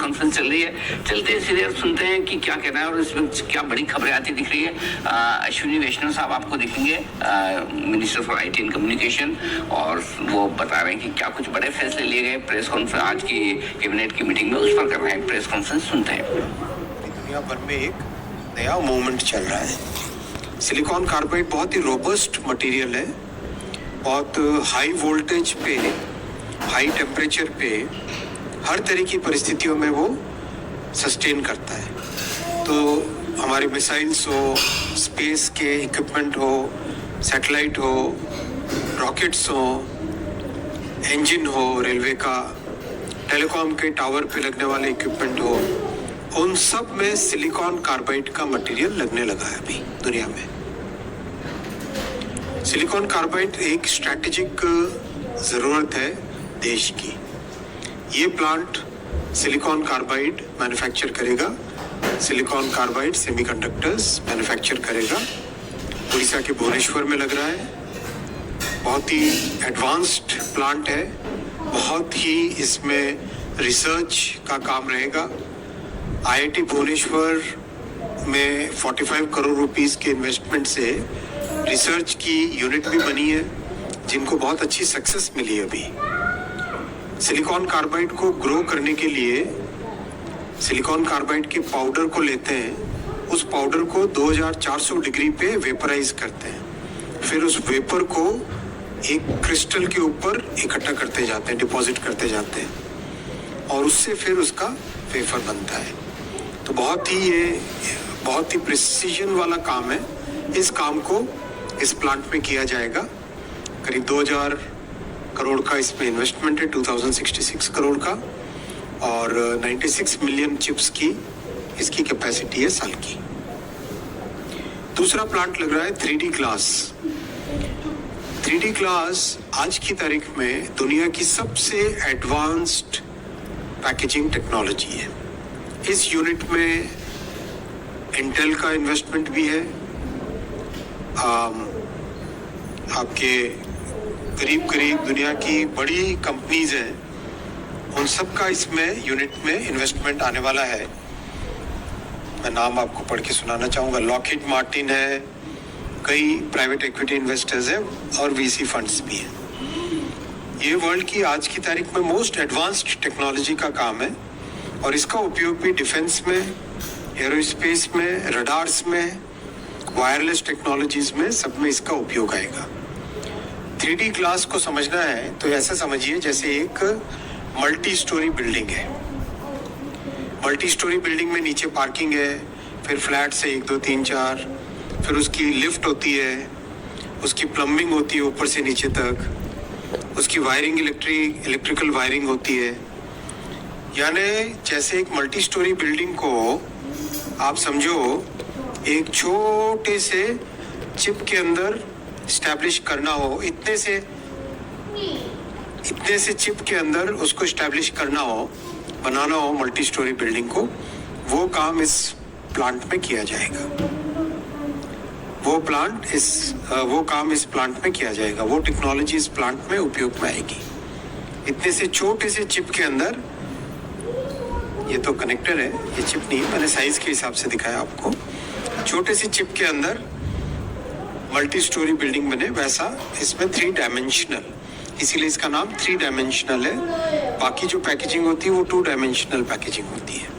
Conference चल रही है। चलते सीधे सुनते हैं कि क्या कहना है और इसमें क्या बड़ी खबरें आती दिख रही है। अश्विनी वैष्णव साहब आपको दिखेंगे, minister for IT and communication, और वो बता रहे हैं कि क्या कुछ बड़े फैसले लिए गए। प्रेस कॉन्फ्रेंस आज की कैबिनेट की मीटिंग में उस पर कर रहे हैं प्रेस कॉन्फ्रेंस, सुनते हैं। दुनिया भर में एक नया मूवमेंट चल रहा है। सिलिकॉन कार्बाइड बहुत ही रोबस्ट मटेरियल है, बहुत हाई वोल्टेज पे, हाई टेम्परेचर पे, हर तरह की परिस्थितियों में वो सस्टेन करता है। तो हमारे मिसाइल्स हो, स्पेस के इक्विपमेंट हो, सैटेलाइट हो, रॉकेट्स हो, इंजन हो, रेलवे का, टेलीकॉम के टावर पे लगने वाले इक्विपमेंट हो, उन सब में सिलिकॉन कार्बाइड का मटेरियल लगने लगा है अभी दुनिया में। सिलिकॉन कार्बाइड एक स्ट्रैटेजिक जरूरत है देश की। ये प्लांट सिलिकॉन कार्बाइड मैन्युफैक्चर करेगा, सिलिकॉन कार्बाइड सेमीकंडक्टर्स मैन्युफैक्चर करेगा। उड़ीसा के भुवनेश्वर में लग रहा है। बहुत ही एडवांस्ड प्लांट है, बहुत ही इसमें रिसर्च का काम रहेगा। IIT भुवनेश्वर में 45 करोड़ रुपीस के इन्वेस्टमेंट से रिसर्च की यूनिट भी बनी है, जिनको बहुत अच्छी सक्सेस मिली है अभी। सिलिकॉन कार्बाइड को ग्रो करने के लिए सिलिकॉन कार्बाइड के पाउडर को लेते हैं, उस पाउडर को 2400 डिग्री पे वेपराइज करते हैं, फिर उस वेपर को एक क्रिस्टल के ऊपर इकट्ठा करते जाते हैं, डिपॉजिट करते जाते हैं, और उससे फिर उसका वेफर बनता है। तो बहुत ही प्रिसीजन वाला काम है। इस काम को इस प्लांट में किया जाएगा। करीब 2000 करोड़ का इसमें इन्वेस्टमेंट है, 2066 करोड़ का, और 96 मिलियन चिप्स की इसकी कैपेसिटी है साल की। दूसरा प्लांट लग रहा है 3D ग्लास। 3D ग्लास आज की तारीख में दुनिया की सबसे एडवांस्ड पैकेजिंग टेक्नोलॉजी है। इस यूनिट में इंटेल का इन्वेस्टमेंट भी है। आपके करीब करीब दुनिया की बड़ी कंपनीज हैं, उन सब का इसमें यूनिट में इन्वेस्टमेंट आने वाला है। मैं नाम आपको पढ़ के सुनाना चाहूँगा। लॉकहीड मार्टिन है, कई प्राइवेट इक्विटी इन्वेस्टर्स हैं और VC फंड्स भी हैं। ये वर्ल्ड की आज की तारीख में मोस्ट एडवांस्ड टेक्नोलॉजी का काम है, और इसका उपयोग भी डिफेंस में, एरोस्पेस में, रडार्स में, वायरलेस टेक्नोलॉजीज में, सब में इसका उपयोग आएगा। 3D ग्लास को समझना है तो ऐसा समझिए जैसे एक मल्टी स्टोरी बिल्डिंग है। मल्टी स्टोरी बिल्डिंग में नीचे पार्किंग है, फिर फ्लैट से 1 2 3 4, फिर उसकी लिफ्ट होती है, उसकी प्लम्बिंग होती है ऊपर से नीचे तक, उसकी वायरिंग इलेक्ट्रिकल वायरिंग होती है। यानी जैसे एक मल्टी स्टोरी बिल्डिंग को आप समझो एक छोटे से चिप के अंदर स्टैब्लिश करना हो, इतने से चिप के अंदर उसको स्टैब्लिश करना हो, बनाना हो मल्टी स्टोरी बिल्डिंग को, वो काम इस प्लांट में किया जाएगा। वो काम इस प्लांट में किया जाएगा। वो टेक्नोलॉजी इस प्लांट में उपयोग में आएगी। इतने से छोटे से चिप के अंदर, ये तो कनेक्टर है, ये चिप नहीं, मैंने साइज के हिसाब से दिखाया आपको। छोटे से चिप के अंदर मल्टी स्टोरी बिल्डिंग बने, वैसा इसमें 3 डायमेंशनल, इसीलिए इसका नाम 3 डायमेंशनल है। बाकी जो पैकेजिंग होती है वो 2 डायमेंशनल पैकेजिंग होती है।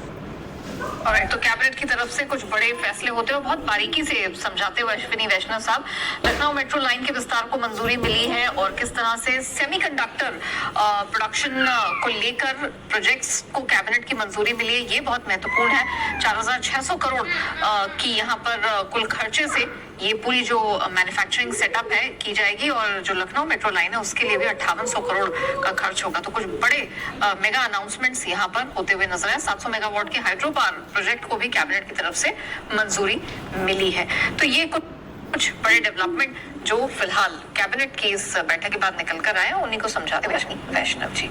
ऑलराइट, तो कैबिनेट की तरफ से कुछ बड़े फैसले होते हैं, बहुत बारीकी से समझाते हुए अश्विनी वैष्णव साहब, लखनऊ मेट्रो लाइन के विस्तार को मंजूरी मिली है और किस तरह से सेमीकंडक्टर प्रोडक्शन को लेकर प्रोजेक्ट्स को कैबिनेट की मंजूरी मिली है, ये बहुत महत्वपूर्ण है। 4600 करोड़ की यहाँ पर कुल खर्चे से ये पूरी जो मैन्युफैक्चरिंग सेटअप है की जाएगी, और जो लखनऊ मेट्रो लाइन है उसके लिए भी 5800 करोड़ का खर्च होगा। तो कुछ बड़े मेगा अनाउंसमेंट्स यहाँ पर होते हुए नजर आए। 700 मेगावाट के हाइड्रो पावर प्रोजेक्ट को भी कैबिनेट की तरफ से मंजूरी मिली है। तो ये कुछ बड़े डेवलपमेंट जो फिलहाल कैबिनेट की इस बैठक के बाद निकल कर आए, उन्हीं को समझाते हुए वैष्णव जी।